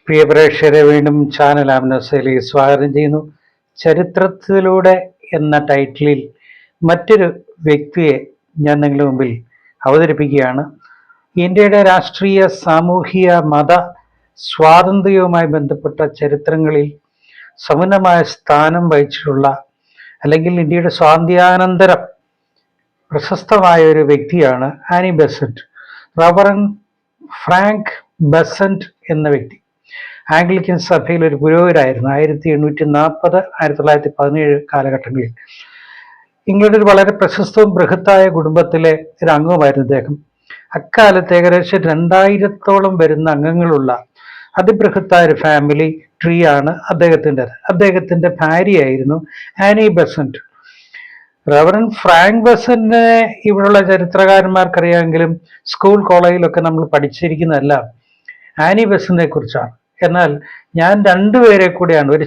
പ്രിയ പ്രേക്ഷകരെ വീണ്ടും ചാനൽ ആംനോസയിലേക്ക് സ്വാഗതം ചെയ്യുന്നു. ചരിത്രത്തിലൂടെ എന്ന ടൈറ്റിലിൽ മറ്റൊരു വ്യക്തിയെ ഞാൻ നിങ്ങളുടെ മുമ്പിൽ അവതരിപ്പിക്കുകയാണ്. ഇന്ത്യയുടെ രാഷ്ട്രീയ, സാമൂഹിക, മത സ്വാതന്ത്ര്യവുമായി ബന്ധപ്പെട്ട ചരിത്രങ്ങളിൽ സമുന്നതമായ സ്ഥാനം വഹിച്ചിട്ടുള്ള, അല്ലെങ്കിൽ ഇന്ത്യയുടെ സ്വാതന്ത്ര്യാനന്തരം പ്രശസ്തമായ ഒരു വ്യക്തിയാണ് Annie Besant. Reverend Frank Besant എന്ന വ്യക്തി ആംഗ്ലിക്കൻ സഭയിൽ ഒരു പുരോഹിതരായിരുന്നു. 1840 1917 കാലഘട്ടങ്ങളിൽ ഇംഗ്ലണ്ടിൽ വളരെ പ്രശസ്തവും ബൃഹത്തായ കുടുംബത്തിലെ ഒരു അംഗമായിരുന്നു അദ്ദേഹം. അക്കാലത്ത് ഏകദേശം 2000-ഓളം വരുന്ന അംഗങ്ങളുള്ള അതിബൃഹത്തായ ഒരു ഫാമിലി ട്രീ ആണ് അദ്ദേഹത്തിന്റെ ഭാര്യയായിരുന്നു ആനി ബെസന്റ്. റവറൻ ഫ്രാങ്ക് ബെസന്റിനെ ഇവിടെയുള്ള ചരിത്രകാരന്മാർക്കറിയാമെങ്കിലും സ്കൂൾ കോളേജിലൊക്കെ നമ്മൾ പഠിച്ചിരിക്കുന്നതല്ല ആനി ബെസന്റിനെ കുറിച്ചാണ്. എന്നാൽ ഞാൻ രണ്ടുപേരെ കൂടെയാണ് ഒരു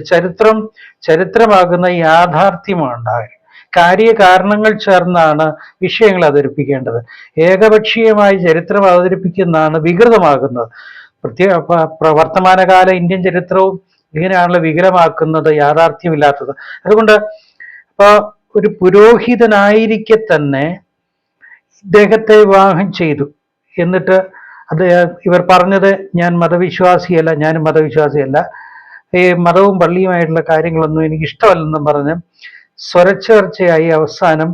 ചരിത്രമാകുന്ന യാഥാർത്ഥ്യമുണ്ടാകുക. കാര്യകാരണങ്ങൾ ചേർന്നാണ് വിഷയങ്ങൾ അവതരിപ്പിക്കേണ്ടത്. ഏകപക്ഷീയമായി ചരിത്രം അവതരിപ്പിക്കുന്നതാണ് വികൃതമാകുന്നത്. വർത്തമാനകാല ഇന്ത്യൻ ചരിത്രവും ഇങ്ങനെയാണല്ലോ വികലമാക്കുന്നത്, യാഥാർത്ഥ്യമില്ലാത്തത്. അതുകൊണ്ട് ഇപ്പോൾ ഒരു പുരോഹിതനായിരിക്കെ തന്നെ ഇദ്ദേഹത്തെ വിവാഹം ചെയ്തു. എന്നിട്ട് ഇവർ പറഞ്ഞത് ഞാനും മതവിശ്വാസിയല്ല, ഈ മതവും പള്ളിയുമായിട്ടുള്ള കാര്യങ്ങളൊന്നും എനിക്ക് ഇഷ്ടമല്ലെന്നും പറഞ്ഞ് സ്വരച്ചേർച്ചയായി അവസാനം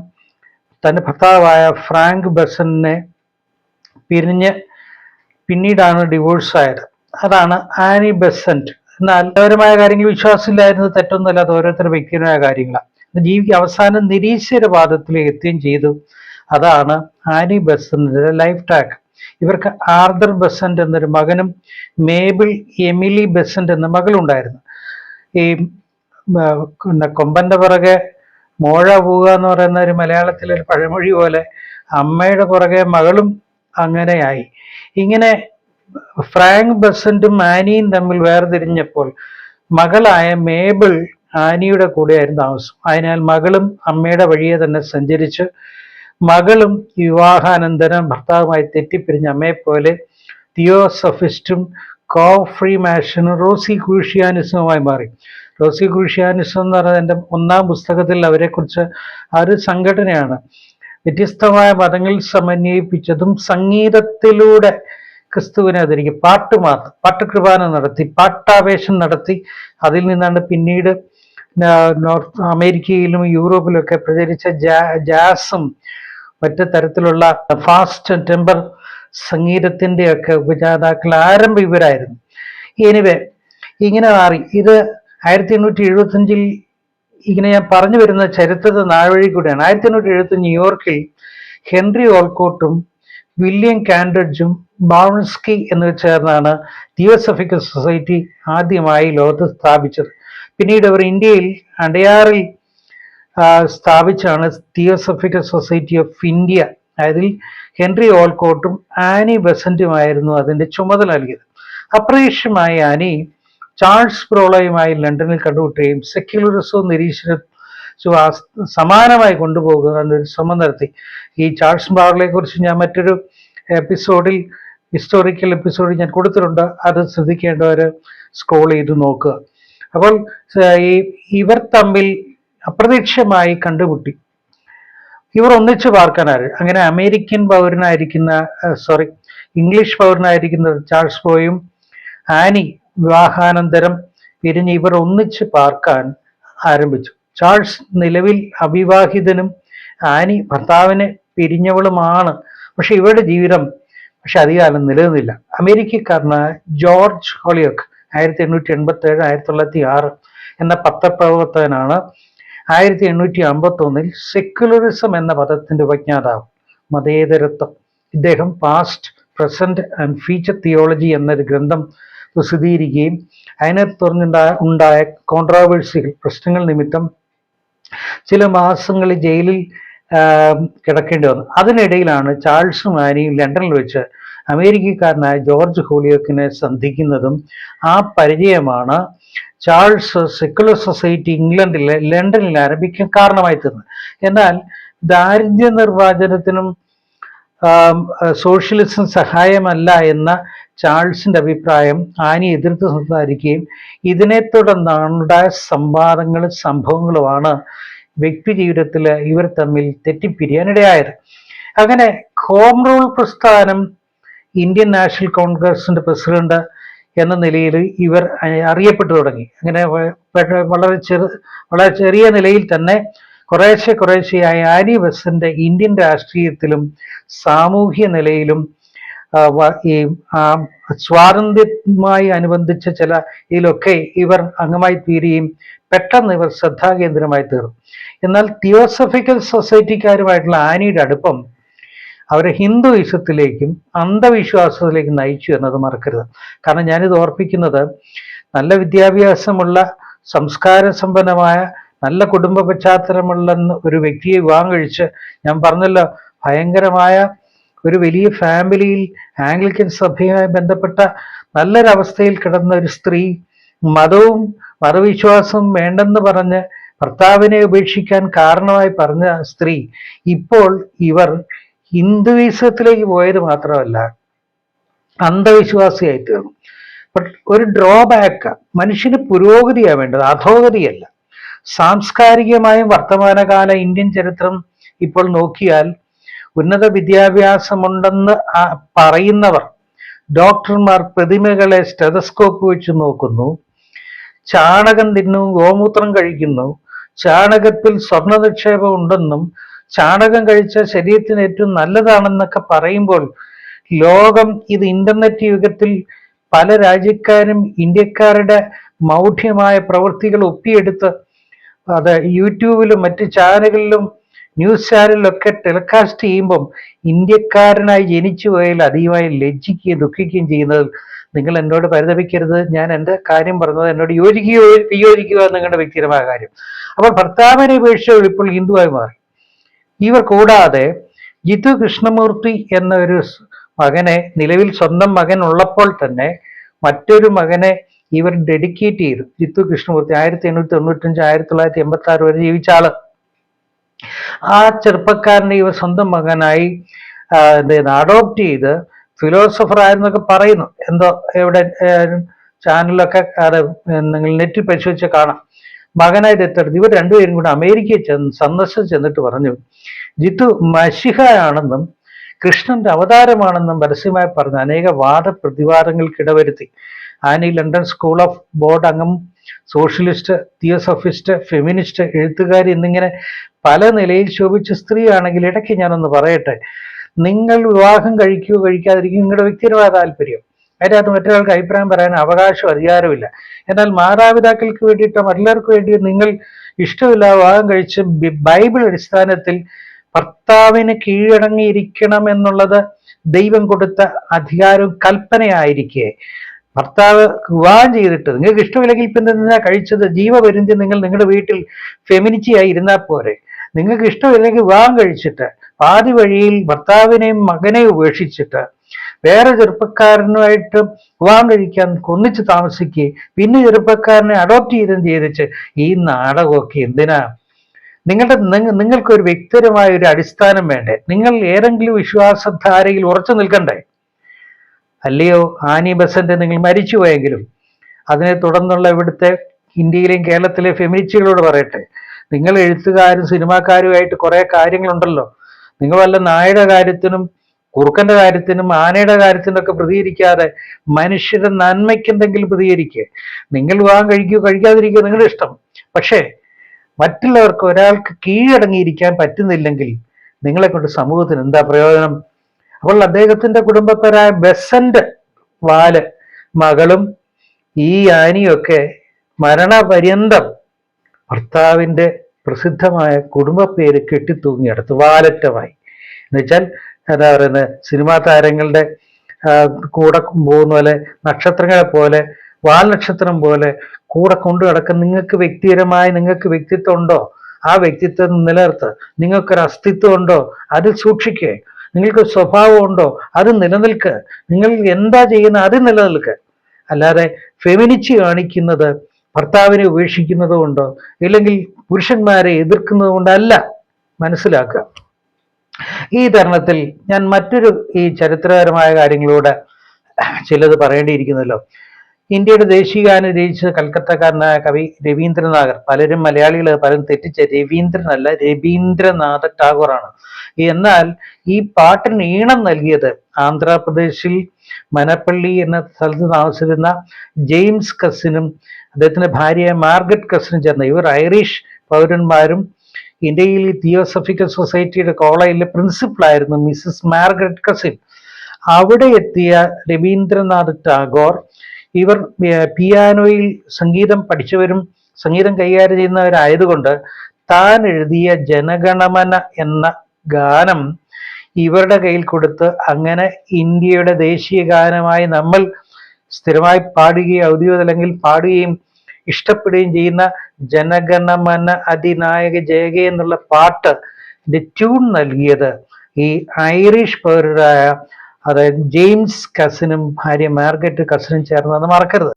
തൻ്റെ ഭർത്താവായ ഫ്രാങ്ക് ബെസന്റിനെ പിന്നീടാണ് ഡിവോഴ്സ് ആയത്. അതാണ് ആനി ബെസന്റ്. എന്നാൽ മതപരമായ കാര്യങ്ങൾ വിശ്വാസമില്ലായിരുന്നത് തെറ്റൊന്നുമല്ല, അത് ഓരോരുത്തരുടെ വ്യക്തിപരമായ കാര്യങ്ങളാണ്. അവസാനം നിരീശ്വരവാദത്തിലേക്ക് എത്തുകയും ചെയ്തു. അതാണ് ആനി ബെസന്റിന്റെ ലൈഫ് ട്രാക്ക്. ഇവർക്ക് ആർതർ ബെസന്റ് എന്നൊരു മകനും മേബിൾ എമിലി ബെസന്റ് എന്ന മകളുണ്ടായിരുന്നു. ഈ കൊമ്പന്റെ പുറകെ മോഴ പോവുക എന്ന് പറയുന്ന ഒരു മലയാളത്തിലൊരു പഴമൊഴി പോലെ അമ്മയുടെ പുറകെ മകളും അങ്ങനെയായി. ഇങ്ങനെ ഫ്രാങ്ക് ബെസന്റും ആനിയും തമ്മിൽ വേർതിരിഞ്ഞപ്പോൾ മകളായ മേബിൾ ആനിയുടെ കൂടെയായിരുന്നു താമസം. അതിനാൽ മകളും അമ്മയുടെ വഴിയെ തന്നെ സഞ്ചരിച്ച് മകളും വിവാഹാനന്തരം ഭർത്താവുമായി തെറ്റിപ്പിരിഞ്ഞ അമ്മയെപ്പോലെ തിയോസഫിസ്റ്റും കോഫ്രീമാഷനും റോസി ക്രൂഷ്യാനിസവുമായി മാറി. റോസി ക്രൂഷ്യാനിസം എന്ന് പറയുന്നത് എൻ്റെ 1-ാം പുസ്തകത്തിൽ അവരെക്കുറിച്ച് ഒരു സംഘടനയാണ്. വ്യത്യസ്തമായ മതങ്ങളിൽ സമന്വയിപ്പിച്ചതും സംഗീതത്തിലൂടെ ക്രിസ്തുവിനെ ആദരിക്കും. പാട്ടുകൃപാന നടത്തി, പാട്ടാവേശം നടത്തി. അതിൽ നിന്നാണ് പിന്നീട് നോർത്ത് അമേരിക്കയിലും യൂറോപ്പിലൊക്കെ പ്രചരിച്ച ജാസും മറ്റു തരത്തിലുള്ള ഫാസ്റ്റ് ടെമ്പർ സംഗീതത്തിൻ്റെയൊക്കെ ഉപജാതാക്കൾ ഇവരായിരുന്നു. എനിവേ ഇങ്ങനെ മാറി. ഇത് 1875 ഇങ്ങനെ ഞാൻ പറഞ്ഞു വരുന്ന ചരിത്രത്തെ നാഴ്വഴി കൂടിയാണ്. 1875 ന്യൂയോർക്കിൽ ഹെൻറി ഓൾക്കോട്ടും വില്യം കാൻഡ്രിഡ്ജും ബാർൺസ്കി എന്നിവർ ചേർന്നാണ് തിയോസഫിക്കൽ സൊസൈറ്റി ആദ്യമായി ലോകത്ത് സ്ഥാപിച്ചത്. പിന്നീട് അവർ ഇന്ത്യയിൽ അടയാറിൽ സ്ഥാപിച്ചാണ് തിയോസഫിക്കൽ സൊസൈറ്റി ഓഫ് ഇന്ത്യ. അതിൽ ഹെൻറി ഓൾക്കോട്ടും ആനി ബെസന്റുമായിരുന്നു അതിന്റെ ചുമതല നൽകിയത്. അപ്രതീക്ഷിതമായി ആനി ചാൾസ് സ്പ്രോളയുമായി ലണ്ടനിൽ കണ്ടുമുട്ടുകയും സെക്യുലറിസവും നിരീശ്വരത്വവും സമാനമായി കൊണ്ടുപോകുക എന്നൊരു ശ്രമം നടത്തി. ഈ ചാൾസ് സ്പ്രോളയെ കുറിച്ച് ഞാൻ മറ്റൊരു ഹിസ്റ്റോറിക്കൽ എപ്പിസോഡിൽ ഞാൻ കൊടുത്തിട്ടുണ്ട്. അത് ശ്രദ്ധിക്കേണ്ടവർ സ്ക്രോൾ ചെയ്ത് നോക്കുക. അപ്പോൾ ഇവർ തമ്മിൽ അപ്രതീക്ഷിതമായി കണ്ടുമുട്ടി. ഇവർ ഒന്നിച്ചു പാർക്കാനായി. അങ്ങനെ ഇംഗ്ലീഷ് പൗരനായിരിക്കുന്ന ചാൾസ് സ്പ്രോയും ആനി വിവാഹാനന്തരം പിരിഞ്ഞ് ഇവർ ഒന്നിച്ച് പാർക്കാൻ ആരംഭിച്ചു. ചാൾസ് നിലവിൽ അവിവാഹിതനും ആനി ഭർത്താവിനെ പിരിഞ്ഞവളുമാണ്. പക്ഷെ ഇവരുടെ ജീവിതം അധികകാലം നിലനിന്നില്ല. അമേരിക്കക്കാരനായ ജോർജ് ഹോളിയോക്ക് 1887 1906 എന്ന പത്രപ്രവർത്തകനാണ് 1851 സെക്യുലറിസം എന്ന പദത്തിന്റെ ഉപജ്ഞാതാവ്. മതേതരത്വം. ഇദ്ദേഹം past, present and future theology എന്നൊരു ഗ്രന്ഥം പ്രസിദ്ധീകരിക്കുകയും അതിനെ തുടർന്നുണ്ടായ പ്രശ്നങ്ങൾ നിമിത്തം ചില മാസങ്ങളിൽ ജയിലിൽ കിടക്കേണ്ടി വന്നു. അതിനിടയിലാണ് ചാൾസും ആനിയും ലണ്ടനിൽ വെച്ച് അമേരിക്കക്കാരനായ ജോർജ് ഹോളിയോക്കിനെ സന്ധിക്കുന്നതും ആ പരിചയമാണ് ചാൾസ് സെക്യുലർ സൊസൈറ്റി ലണ്ടനിൽ ആരംഭിക്കാൻ കാരണമായി തീർന്നത്. എന്നാൽ ദാരിദ്ര്യ നിർവ്വാചനത്തിനും സോഷ്യലിസം സഹായമല്ല എന്ന ചാൾസിന്റെ അഭിപ്രായം ആനി എതിർത്ത് സംസാരിക്കുകയും ഇതിനെ തുടർന്നുണ്ടായ സംവാദങ്ങളും സംഭവങ്ങളുമാണ് വ്യക്തി ജീവിതത്തിൽ ഇവർ തമ്മിൽ തെറ്റിപ്പിരിയാനിടയായത്. അങ്ങനെ ഹോം റൂൾ പ്രസ്ഥാനം ഇന്ത്യൻ നാഷണൽ കോൺഗ്രസിന്റെ പ്രസിഡന്റ് എന്ന നിലയിൽ ഇവർ അറിയപ്പെട്ടു തുടങ്ങി. അങ്ങനെ വളരെ ചെറിയ നിലയിൽ തന്നെ കുറേശ്ശെയായി ആനി ബെസന്റ് ഇന്ത്യൻ രാഷ്ട്രീയത്തിലും സാമൂഹ്യ നിലയിലും ഈ സ്വാതന്ത്ര്യവുമായി അനുബന്ധിച്ച ചില ഇതിലൊക്കെ ഇവർ അംഗമായി തീരുകയും പെട്ടെന്ന് ഇവർ ശ്രദ്ധാകേന്ദ്രമായി തീർന്നു. എന്നാൽ തിയോസഫിക്കൽ സൊസൈറ്റിക്കാരുമായിട്ടുള്ള ആനിയുടെ അടുപ്പം അവരെ ഹിന്ദുയിസത്തിലേക്കും അന്ധവിശ്വാസത്തിലേക്കും നയിച്ചു എന്നത് മറക്കരുത്. കാരണം ഞാനിത് ഓർപ്പിക്കുന്നത്, നല്ല വിദ്യാഭ്യാസമുള്ള സംസ്കാര സമ്പന്നമായ നല്ല കുടുംബ പശ്ചാത്തലമുള്ള ഒരു വ്യക്തിയെ വിവാഹം കഴിച്ച്, ഞാൻ പറഞ്ഞല്ലോ ഭയങ്കരമായ ഒരു വലിയ ഫാമിലിയിൽ ആംഗ്ലിക്കൻ സഭയുമായി ബന്ധപ്പെട്ട നല്ലൊരവസ്ഥയിൽ കിടന്ന ഒരു സ്ത്രീ മതവും മതവിശ്വാസവും വേണ്ടെന്ന് പറഞ്ഞ് ഭർത്താവിനെ ഉപേക്ഷിക്കാൻ കാരണമായി പറഞ്ഞ സ്ത്രീ ഇപ്പോൾ ഇവർ ഹിന്ദുയിസത്തിലേക്ക് പോയത് മാത്രമല്ല അന്ധവിശ്വാസിയായി തീർന്നു. ബട്ട് ഒരു ഡ്രോബാക്ക്, മനുഷ്യന് പുരോഗതിയാണ് വേണ്ടത്, അധോഗതിയല്ല. സാംസ്കാരികമായും വർത്തമാനകാല ഇന്ത്യൻ ചരിത്രം ഇപ്പോൾ നോക്കിയാൽ ഉന്നത വിദ്യാഭ്യാസമുണ്ടെന്ന് പറയുന്നവർ ഡോക്ടർമാർ പ്രതിമകളെ സ്റ്റെതസ്കോപ്പ് വെച്ച് നോക്കുന്നു, ചാണകം തിന്നും ഗോമൂത്രം കഴിക്കുന്നു, ചാണകത്തിൽ സ്വർണ്ണ നിക്ഷേപം ഉണ്ടെന്നും ചാണകം കഴിച്ച ശരീരത്തിന് ഏറ്റവും നല്ലതാണെന്നൊക്കെ പറയുമ്പോൾ ലോകം ഇത് ഇന്റർനെറ്റ് യുഗത്തിൽ പല രാജ്യക്കാരും ഇന്ത്യക്കാരുടെ മൗഢ്യമായ പ്രവൃത്തികൾ ഒപ്പിയെടുത്ത് അത് യൂട്യൂബിലും മറ്റ് ചാനലുകളിലും ന്യൂസ് ചാനലിലൊക്കെ ടെലികാസ്റ്റ് ചെയ്യുമ്പം ഇന്ത്യക്കാരനായി ജനിച്ചു പോയാൽ അധികമായി ലജ്ജിക്കുകയും ദുഃഖിക്കുകയും ചെയ്യുന്നത് നിങ്ങൾ എന്നോട് പരിതപിക്കരുത്. ഞാൻ എൻ്റെ കാര്യം പറഞ്ഞത് എന്നോട് യോജിക്കുകയോ വിയോജിക്കുകയോ നിങ്ങളുടെ വ്യക്തിപരമായ കാര്യം. അപ്പോൾ ഭർത്താവിനെ ഉപേക്ഷിച്ച് ഇപ്പോൾ ഹിന്ദുവായി മാറി. ഇവർ കൂടാതെ ജിത്തു കൃഷ്ണമൂർത്തി എന്ന ഒരു മകനെ, നിലവിൽ സ്വന്തം മകൻ ഉള്ളപ്പോൾ തന്നെ മറ്റൊരു മകനെ ഇവർ ഡെഡിക്കേറ്റ് ചെയ്തു. ജിത്തു കൃഷ്ണമൂർത്തി 1895 1986 വരെ ജീവിച്ച ആള്. ആ ചെറുപ്പക്കാരനെ ഇവർ സ്വന്തം മകനായി അഡോപ്റ്റ് ചെയ്ത് ഫിലോസഫർ ആയിരുന്നൊക്കെ പറയുന്നു. എന്തോ എവിടെ ചാനലൊക്കെ അത് നിങ്ങൾ നെറ്റിൽ പരിശോധിച്ച് കാണാം. മകനായി ദത്തെടുത്ത് ഇവർ രണ്ടുപേരും കൂടെ അമേരിക്കയിൽ സന്ദർശിച്ച് ചെന്നിട്ട് പറഞ്ഞു ജിത്തു മഷിഹയാണെന്നും കൃഷ്ണന്റെ അവതാരമാണെന്നും പരസ്യമായി പറഞ്ഞ് അനേക വാദപ്രതിവാദങ്ങൾക്കിടവരുത്തി. Annie London school of board അംഗം, സോഷ്യലിസ്റ്റ്, തിയോസഫിസ്റ്റ്, ഫെമിനിസ്റ്റ്, എഴുത്തുകാരി എന്നിങ്ങനെ പല നിലയിൽ ശോഭിച്ച സ്ത്രീയാണെങ്കിൽ ഇടയ്ക്ക് ഞാനൊന്ന് പറയട്ടെ, നിങ്ങൾ വിവാഹം കഴിക്കുകയോ കഴിക്കാതിരിക്കുകയോ നിങ്ങളുടെ വ്യക്തിപരമായ താല്പര്യം, അതിനകത്ത് മറ്റൊരാൾക്ക് അഭിപ്രായം പറയാൻ അവകാശവും അധികാരമില്ല. എന്നാൽ മാതാപിതാക്കൾക്ക് വേണ്ടിയിട്ടോ മറ്റുള്ളവർക്ക് വേണ്ടിയോ നിങ്ങൾ ഇഷ്ടമില്ല വിവാഹം കഴിച്ച് ബൈബിൾ അടിസ്ഥാനത്തിൽ ഭർത്താവിന് കീഴടങ്ങിയിരിക്കണം എന്നുള്ളത് ദൈവം കൊടുത്ത അധികാരവും കൽപ്പനയായിരിക്കെ ഭർത്താവ് വിവാഹം ചെയ്തിട്ട് നിങ്ങൾക്ക് ഇഷ്ടമില്ലെങ്കിൽ പിന്നെ എന്തിനാ കഴിച്ചത്? ജീവപര്യന്തം നിങ്ങൾ നിങ്ങളുടെ വീട്ടിൽ ഫെമിനിറ്റിയായി ഇരുന്നാൽ പോരെ. നിങ്ങൾക്ക് ഇഷ്ടമില്ലെങ്കിൽ വിവാഹം കഴിച്ചിട്ട് പാതി വഴിയിൽ ഭർത്താവിനെയും മകനെയും ഉപേക്ഷിച്ചിട്ട് വേറെ ചെറുപ്പക്കാരനുമായിട്ട് വിവാഹം കഴിക്കാൻ ഒന്നിച്ച് താമസിക്കുകയും പിന്നെ ചെറുപ്പക്കാരനെ അഡോപ്റ്റ് ചെയ്തിച്ച് ഈ നാടകമൊക്കെ എന്തിനാ? നിങ്ങൾക്കൊരു വ്യക്തിപരമായ ഒരു അടിസ്ഥാനം വേണ്ടേ? നിങ്ങൾ ഏതെങ്കിലും വിശ്വാസധാരയിൽ ഉറച്ചു നിൽക്കണ്ടേ? അല്ലയോ ആനി ബെസന്റ്, നിങ്ങൾ മരിച്ചുപോയെങ്കിലും അതിനെ തുടർന്നുള്ള ഇവിടുത്തെ ഇന്ത്യയിലെയും കേരളത്തിലെ ഫെമിനിസ്റ്റുകളോട് പറയട്ടെ, നിങ്ങൾ എഴുത്തുകാരും സിനിമാക്കാരുമായിട്ട് കുറെ കാര്യങ്ങളുണ്ടല്ലോ. നിങ്ങൾ വല്ല നായയുടെ കാര്യത്തിനും കുറുക്കന്റെ കാര്യത്തിനും ആനയുടെ കാര്യത്തിനൊക്കെ പ്രതികരിക്കാതെ മനുഷ്യരുടെ നന്മയ്ക്ക് എന്തെങ്കിലും പ്രതികരിക്കുക. നിങ്ങൾ വിവാഹം കഴിക്കുകയോ കഴിക്കാതിരിക്കുകയോ നിങ്ങളുടെ ഇഷ്ടം. പക്ഷേ മറ്റുള്ളവർക്ക് ഒരാൾക്ക് കീഴടങ്ങിയിരിക്കാൻ പറ്റുന്നില്ലെങ്കിൽ നിങ്ങളെ കൊണ്ട് സമൂഹത്തിന് എന്താ പ്രയോജനം? അപ്പോൾ അദ്ദേഹത്തിന്റെ കുടുംബക്കാരായ ബെസന്റ് വാല് മകളും ഈ ആനിയൊക്കെ മരണപര്യന്തം ഭർത്താവിന്റെ പ്രസിദ്ധമായ കുടുംബ പേര് കെട്ടിത്തൂങ്ങിയെടുത്തു വാലറ്റമായി. എന്നുവെച്ചാൽ എന്താ പറയുന്നത്, സിനിമാ താരങ്ങളുടെ കൂടെ പോകുന്ന പോലെ, നക്ഷത്രങ്ങളെ പോലെ, വാൽനക്ഷത്രം പോലെ കൂടെ കൊണ്ടു നടക്കാൻ നിങ്ങൾക്ക് വ്യക്തിപരമായി നിങ്ങൾക്ക് വ്യക്തിത്വം ഉണ്ടോ? ആ വ്യക്തിത്വം നിലനിർത്ത്. നിങ്ങൾക്കൊരു അസ്തിത്വം ഉണ്ടോ? അത് സൂക്ഷിക്കേ. നിങ്ങൾക്ക് സ്വഭാവം ഉണ്ടോ? അത് നിലനിൽക്ക്. നിങ്ങൾ എന്താ ചെയ്യുന്നത് അത് നിലനിൽക്ക്. അല്ലാതെ ഫെമിനിറ്റി കാണിക്കുന്നത് ഭർത്താവിനെ ഉപേക്ഷിക്കുന്നത് കൊണ്ടോ ഇല്ലെങ്കിൽ പുരുഷന്മാരെ എതിർക്കുന്നത് കൊണ്ടല്ല. മനസ്സിലാക്കുക. ഈ തരുണത്തിൽ ഞാൻ മറ്റൊരു ഈ ചരിത്രപരമായ കാര്യങ്ങളൂടെ ചിലത് പറയേണ്ടിയിരിക്കുന്നല്ലോ. ഇന്ത്യയുടെ ദേശീയഗാനം രചിച്ച കൽക്കത്തക്കാരനായ കവി രവീന്ദ്രനാഥർ, പലരും മലയാളികൾ പലരും തെറ്റിച്ച രവീന്ദ്രനല്ല രവീന്ദ്രനാഥ ടാഗോറാണ്. എന്നാൽ ഈ പാട്ടിന് ഈണം നൽകിയത് ആന്ധ്രാപ്രദേശിൽ മനപ്പള്ളി എന്ന സ്ഥലത്ത് താമസിച്ചിരുന്ന ജെയിംസ് കസിനും അദ്ദേഹത്തിന്റെ ഭാര്യ മാർഗരറ്റ് കസിനും ചേർന്ന ഇവർ ഐറിഷ് പൗരന്മാരും ഇന്ത്യയിൽ തിയോസഫിക്കൽ സൊസൈറ്റിയുടെ കോളേജിലെ പ്രിൻസിപ്പളായിരുന്നു മിസ്സിസ് മാർഗരറ്റ് കസിൻ. അവിടെ എത്തിയ രവീന്ദ്രനാഥ് ടാഗോർ, ഇവർ പിയാനോയിൽ സംഗീതം പഠിച്ചവരും സംഗീതം കൈകാര്യം ചെയ്യുന്നവരായതുകൊണ്ട് താൻ എഴുതിയ ജനഗണമന എന്ന ഗാനം ഇവരുടെ കയ്യിൽ കൊടുത്ത് അങ്ങനെ ഇന്ത്യയുടെ ദേശീയ ഗാനമായി നമ്മൾ സ്ഥിരമായി പാടുകയും ഔദ്യോഗിക തലങ്ങളിൽ പാടുകയും ഇഷ്ടപ്പെടുകയും ചെയ്യുന്ന ജനഗണമന അതിനായക ജയകെ എന്നുള്ള പാട്ട് ട്യൂൺ നൽകിയത് ഈ ഐറിഷ് പൗരരായ അതായത് ജെയിംസ് കസിനും ഭാര്യ മാർഗരറ്റ് കസിനും ചേർന്നെന്ന് മറക്കരുത്.